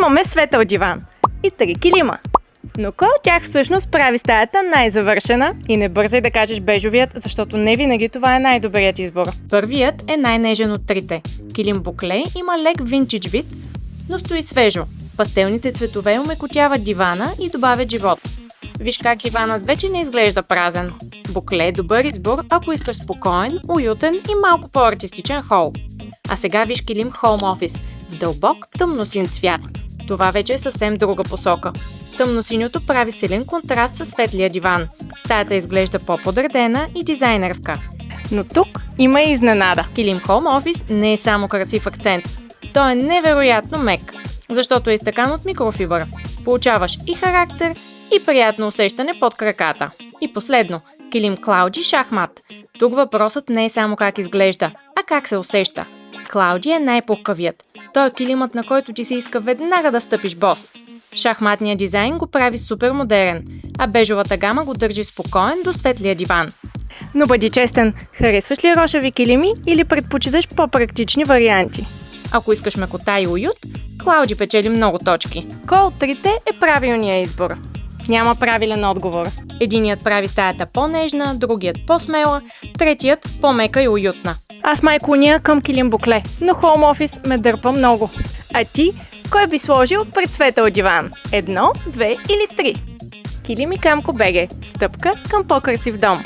Имаме светъл диван и 3 килима. Но кой от тях всъщност прави стаята най-завършена? И не бързай да кажеш бежовият, защото не винаги това е най-добрият избор. Първият е най-нежен от трите. Килим букле има лек винтидж вид, но стои свежо. Пастелните цветове омекотяват дивана и добавят живот. Виж как диванът вече не изглежда празен. Букле е добър избор, ако искаш спокоен, уютен и малко по-артистичен хол. А сега виж килим Home Office в дълбок тъмносин цвят. Това вече е съвсем друга посока. Тъмносиньото прави силен контраст със светлия диван. Стаята изглежда по-подредена и дизайнерска. Но тук има и изненада. Килим Home Office не е само красив акцент. Той е невероятно мек, защото е изтъкан от микрофибър. Получаваш и характер, и приятно усещане под краката. И последно, килим Клауди шахмат. Тук въпросът не е само как изглежда, а как се усеща. Клауди е най-пухкавият. Той е килимът, на който ти се иска веднага да стъпиш бос. Шахматният дизайн го прави супер модерен, а бежовата гама го държи спокоен до светлия диван. Но бъди честен, харесваш ли рошави килими или предпочиташ по-практични варианти? Ако искаш мекота и уют, Клауди печели много точки. Кой от трите е правилният избор? Няма правилен отговор. Единият прави стаята по-нежна, другият по-смела, третият по-мека и уютна. Аз май клоня към килим букле, но Home Office ме дърпа много. А ти, кой би сложил пред светъл диван? 1, 2 или 3? Килим и Камко БГ. Стъпка към по-красив дом.